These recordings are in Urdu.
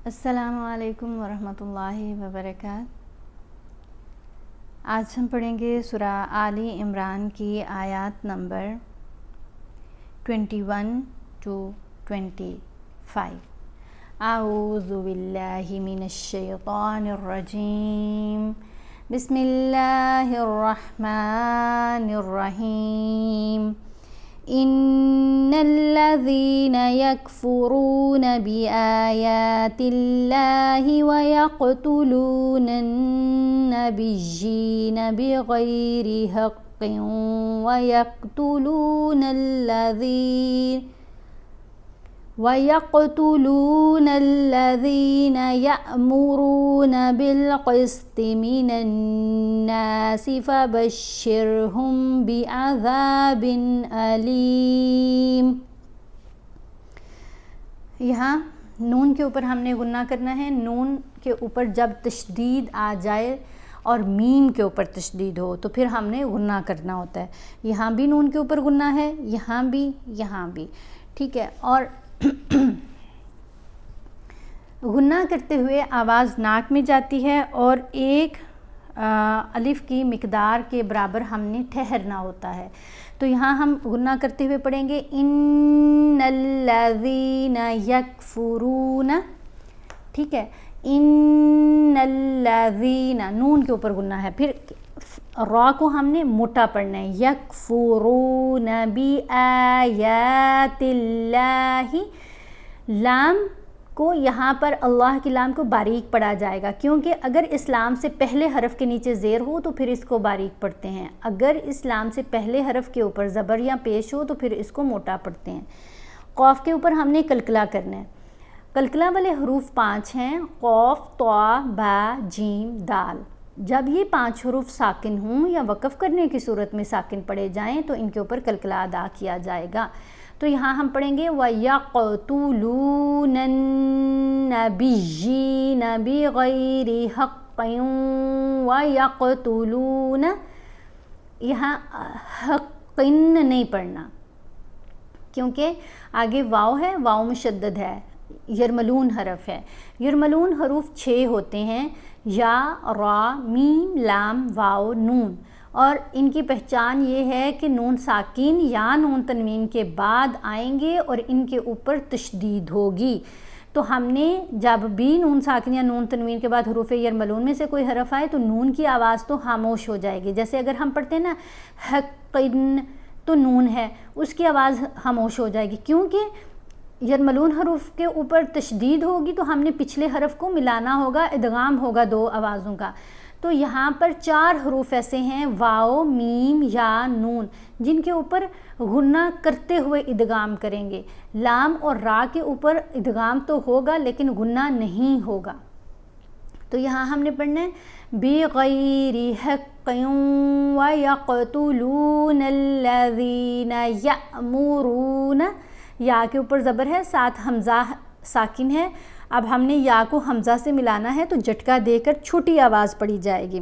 السلام علیکم ورحمۃ اللہ وبرکاتہ۔ آج ہم پڑھیں گے سورہ آل عمران کی آیات نمبر 21 to 25۔ اعوذ باللہ من الشیطان الرجیم، بسم اللہ الرحمن الرحیم۔ ان الذین یکفرون بآیات اللہ ویقتلون النبیین بغیر حق وَيَقْتُلُونَ الَّذِينَ يَأْمُرُونَ بِالْقِسْطِ مِنَ النَّاسِ فَبَشِّرْهُم بِعَذَابٍ أَلِيمٍ۔ یہاں نون کے اوپر ہم نے غنہ کرنا ہے۔ نون کے اوپر جب تشدید آ جائے اور میم کے اوپر تشدید ہو تو پھر ہم نے غنہ کرنا ہوتا ہے۔ یہاں بھی نون کے اوپر غنہ ہے، یہاں بھی، ٹھیک ہے۔ اور غنہ کرتے ہوئے آواز ناک میں جاتی ہے اور ایک الف کی مقدار کے برابر ہم نے ٹھہرنا ہوتا ہے۔ تو یہاں ہم غنہ کرتے ہوئے پڑھیں گے ان الذین یکفرون، ٹھیک ہے۔ ان الذین، نون کے اوپر غنہ ہے، پھر را کو ہم نے موٹا پڑھنا ہے۔ یکفرون بآیات اللہ، لام کو یہاں پر اللہ کی لام کو باریک پڑھا جائے گا، کیونکہ اگر اسلام سے پہلے حرف کے نیچے زیر ہو تو پھر اس کو باریک پڑھتے ہیں، اگر اسلام سے پہلے حرف کے اوپر زبر یا پیش ہو تو پھر اس کو موٹا پڑھتے ہیں۔ قاف کے اوپر ہم نے قلقلہ کرنا ہے۔ قلقلہ والے حروف 5 ہیں، قاف، طا، با، جیم، دال۔ جب یہ 5 حروف ساکن ہوں یا وقف کرنے کی صورت میں ساکن پڑھے جائیں تو ان کے اوپر قلقلہ ادا کیا جائے گا۔ تو یہاں ہم پڑھیں گے وَيَقْتُلُونَ النَّبِيِّينَ بِغَيْرِ حَقٍّ وَيَقْتُلُونَ، یہاں حقٍ نہیں پڑھنا کیونکہ آگے واو ہے، واو مشدد ہے، یرملون حرف ہے۔ یرملون حروف 6 ہوتے ہیں، یا، را، میم، لام، واو، نون، اور ان کی پہچان یہ ہے کہ نون ساکین یا نون تنوین کے بعد آئیں گے اور ان کے اوپر تشدید ہوگی۔ تو ہم نے جب بھی نون ساکن یا نون تنوین کے بعد حروف یرملون میں سے کوئی حرف آئے تو نون کی آواز تو خاموش ہو جائے گی۔ جیسے اگر ہم پڑھتے ہیں نا حقن، تو نون ہے، اس کی آواز خاموش ہو جائے گی، کیونکہ یرملون حروف کے اوپر تشدید ہوگی تو ہم نے پچھلے حرف کو ملانا ہوگا، ادغام ہوگا 2 آوازوں کا۔ تو یہاں پر 4 حروف ایسے ہیں، واو، میم، یا، نون، جن کے اوپر غنہ کرتے ہوئے ادغام کریں گے۔ لام اور را کے اوپر ادغام تو ہوگا لیکن غنہ نہیں ہوگا۔ تو یہاں ہم نے پڑھنا ہے بِغَيْرِ حَقٍّ وَيَقْتُلُونَ الَّذِينَ يَأْمُرُونَ، یا کے اوپر زبر ہے، ساتھ حمزہ ساکن ہے۔ اب ہم نے یا کو حمزہ سے ملانا ہے تو جھٹکا دے کر چھوٹی آواز پڑھی جائے گی،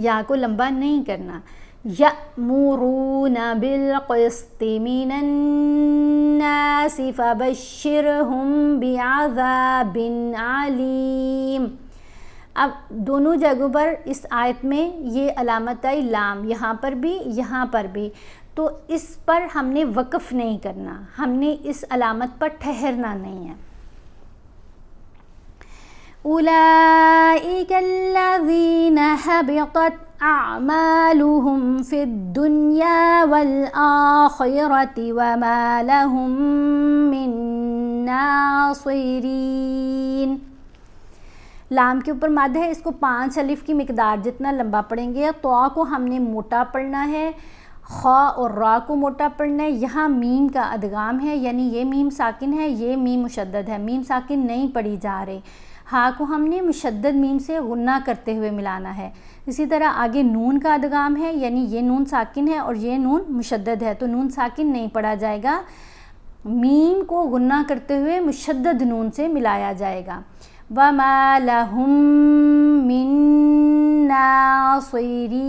یا کو لمبا نہیں کرنا۔ یَأْمُرُونَ بِالْقِسْطِ مِنَ النَّاسِ فَبَشِّرْهُم بِعَذَابٍ عَلِيمٍ۔ اب دونوں جگہوں پر اس آیت میں یہ علامت آئی لام، یہاں پر بھی، تو اس پر ہم نے وقف نہیں کرنا، ہم نے اس علامت پر ٹھہرنا نہیں ہے۔ أُولَئِكَ الَّذِينَ حَبِطَتْ أَعْمَالُهُمْ فِي الدُّنْيَا وَالْآخِرَةِ وَمَا لَهُم مِّن نَاصِرِينَ۔ لام کے اوپر مد ہے، اس کو 5 الف کی مقدار جتنا لمبا پڑھیں گے۔ طا کو ہم نے موٹا پڑھنا ہے، خا اور را کو موٹا پڑھنا ہے۔ یہاں میم کا ادغام ہے، یعنی یہ میم ساکن ہے، یہ میم مشدد ہے، میم ساکن نہیں پڑھی جا رہی۔ ہا کو ہم نے مشدد میم سے غنہ کرتے ہوئے ملانا ہے۔ اسی طرح آگے نون کا ادغام ہے، یعنی یہ نون ساکن ہے اور یہ نون مشدد ہے، تو نون ساکن نہیں پڑھا جائے گا، میم کو غنہ کرتے ہوئے مشدد نون سے ملایا جائے گا۔ وَمَا لَهُم مِّن نَاصِرِينَ،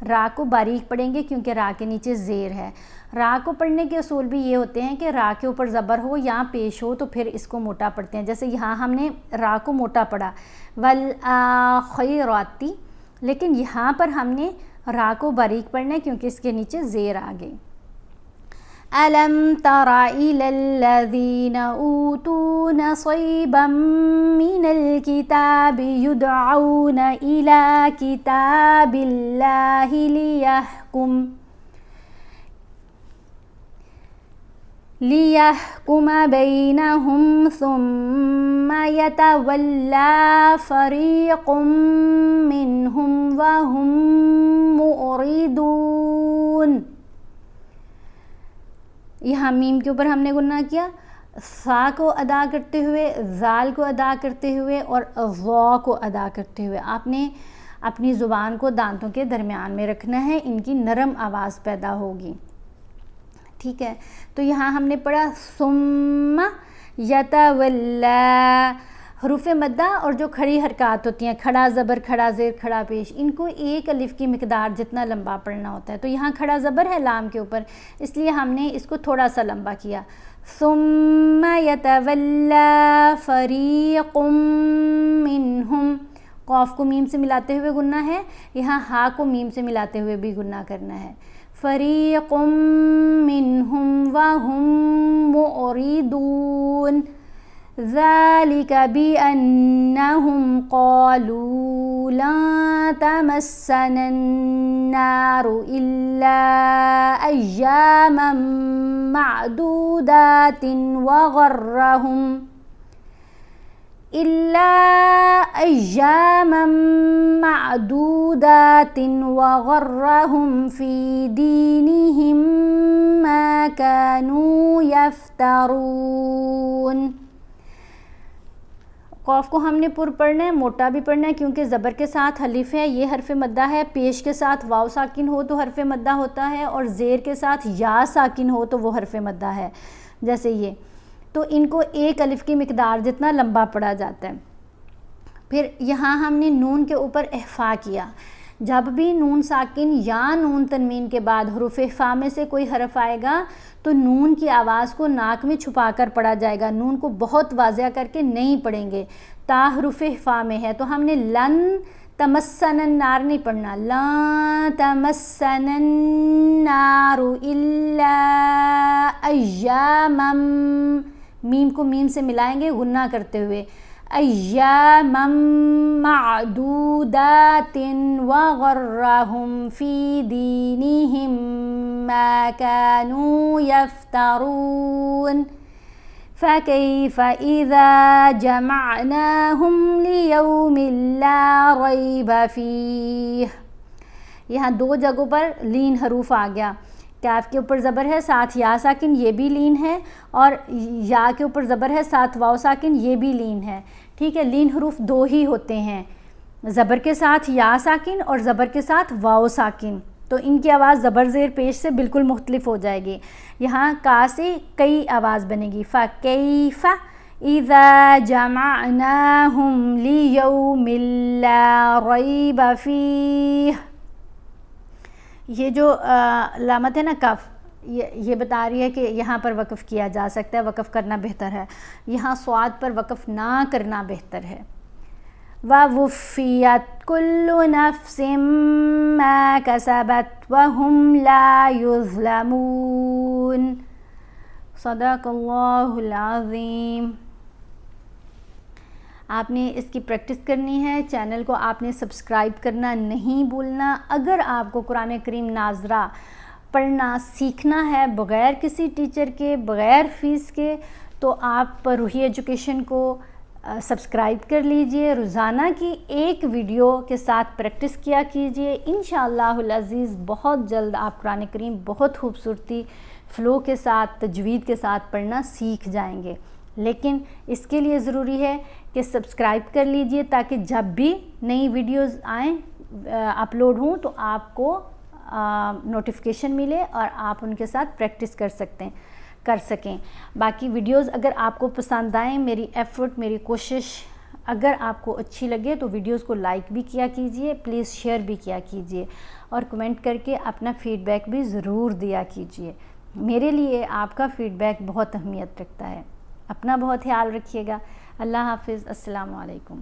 را کو باریک پڑھیں گے کیونکہ را کے نیچے زیر ہے۔ را کو پڑھنے کے اصول بھی یہ ہوتے ہیں کہ را کے اوپر زبر ہو یا پیش ہو تو پھر اس کو موٹا پڑھتے ہیں. جیسے یہاں ہم نے را کو موٹا پڑھا والآخراتی، لیکن یہاں پر ہم نے را کو باریک پڑھنا ہے کیونکہ اس کے نیچے زیر آ گئی. أَلَمْ تَرَ إِلَى الَّذِينَ أُوتُوا نَصِيبًا مِّنَ الْكِتَابِ يُدْعَوْنَ إِلَى كِتَابِ اللَّهِ لِيَحْكُمَ بَيْنَهُمْ ثُمَّ يَتَوَلَّى فَرِيقٌ مِّنْهُمْ وَهُمْ مُعْرِضُونَ. یہاں میم کے اوپر ہم نے گناہ کیا، سا کو ادا کرتے ہوئے، زال کو ادا کرتے ہوئے اور ضا کو ادا کرتے ہوئے. آپ نے اپنی زبان کو دانتوں کے درمیان میں رکھنا ہے، ان کی نرم آواز پیدا ہوگی. ٹھیک ہے، تو یہاں ہم نے پڑھا ثم یتولا، حروف مدہ اور جو کھڑی حرکات ہوتی ہیں، کھڑا زبر، کھڑا زیر، کھڑا پیش، ان کو ایک الف کی مقدار جتنا لمبا پڑھنا ہوتا ہے. تو یہاں کھڑا زبر ہے لام کے اوپر، اس لیے ہم نے اس کو تھوڑا سا لمبا کیا. ثم یتولا فریق منہم، قاف کو میم سے ملاتے ہوئے گننا ہے، یہاں ہا کو میم سے ملاتے ہوئے بھی گننا کرنا ہے. فریق منہم وہم معرضون، ذَلِكَ بِأَنَّهُمْ قَالُوا لَن تَمَسَّنَا النَّارُ إِلَّا أَيَّامًا مَّعْدُودَاتٍ وَغَرَّهُمْ فِي دِينِهِمْ مَا كَانُوا يَفْتَرُونَ. قاف کو ہم نے پر پڑھنا ہے، موٹا بھی پڑھنا ہے کیونکہ زبر کے ساتھ الف ہے، یہ حرف مدہ ہے. پیش کے ساتھ واو ساکن ہو تو حرف مدہ ہوتا ہے، اور زیر کے ساتھ یا ساکن ہو تو وہ حرف مدہ ہے، جیسے یہ. تو ان کو ایک الف کی مقدار جتنا لمبا پڑھا جاتا ہے. پھر یہاں ہم نے نون کے اوپر اخفا کیا. جب بھی نون ساکن یا نون تنوین کے بعد حروف اخفا میں سے کوئی حرف آئے گا تو نون کی آواز کو ناک میں چھپا کر پڑھا جائے گا، نون کو بہت واضح کر کے نہیں پڑھیں گے. تا حروف اخفا میں ہے تو ہم نے لن تمسن النار نہیں پڑھنا، لن تمسن النار الا ایاما، میم کو میم سے ملائیں گے غنہ کرتے ہوئے، ایاما معدودات وغرہم فی دینہم ما كانوا یفترون. فَكَيْفَ إِذَا جَمَعْنَاهُمْ لِيَوْمٍ لَا رَيْبَ فِيهِ. یہاں دو جگہوں پر لین حروف آ گیا، کاف کے اوپر زبر ہے ساتھ یا ساکن، یہ بھی لین ہے، اور یا کے اوپر زبر ہے ساتھ واو ساکن، یہ بھی لین ہے. ٹھیک ہے، لین حروف دو ہی ہوتے ہیں، زبر کے ساتھ یا ساکن اور زبر کے ساتھ واو ساکن، تو ان کی آواز زبر زیر پیش سے بالکل مختلف ہو جائے گی. یہاں کا سے کئی آواز بنے گی، فَكَيْفَ إِذَا جَمَعْنَاهُمْ لِيَوْمٍ لَا رَيْبَ فِيهِ. یہ جو علامت ہے نا کف، یہ بتا رہی ہے کہ یہاں پر وقف کیا جا سکتا ہے، وقف کرنا بہتر ہے. یہاں صاد پر وقف نہ کرنا بہتر ہے. وَوُفِّيَتْ كُلُّ نَفْسٍ مَا كَسَبَتْ وَهُمْ لَا يُظْلَمُونَ. صدق اللہ العظیم. آپ نے اس کی پریکٹس کرنی ہے، چینل کو آپ نے سبسکرائب کرنا نہیں بھولنا. اگر آپ کو قرآن کریم ناظرہ پڑھنا سیکھنا ہے بغیر کسی ٹیچر کے، بغیر فیس کے، تو آپ روحی ایجوکیشن کو سبسکرائب کر لیجئے. روزانہ کی ایک ویڈیو کے ساتھ پریکٹس کیا کیجئے. انشاءاللہ العزیز بہت جلد آپ قرآن کریم بہت خوبصورتی فلو کے ساتھ، تجوید کے ساتھ پڑھنا سیکھ جائیں گے. لیکن اس کے لیے ضروری ہے کہ سبسکرائب کر لیجئے تاکہ جب بھی نئی ویڈیوز آئیں، اپلوڈ ہوں، تو آپ کو نوٹیفیکیشن ملے اور آپ ان کے ساتھ پریکٹس کر سکیں. باقی ویڈیوز اگر آپ کو پسند آئیں، میری ایفرٹ، میری کوشش اگر آپ کو اچھی لگے تو ویڈیوز کو لائک بھی کیا کیجئے، پلیز شیئر بھی کیا کیجئے، اور کمنٹ کر کے اپنا فیڈ بیک بھی ضرور دیا کیجئے. میرے لیے آپ کا فیڈ بیک بہت اہمیت رکھتا ہے. اپنا بہت خیال رکھیے گا. اللہ حافظ. السلام علیکم.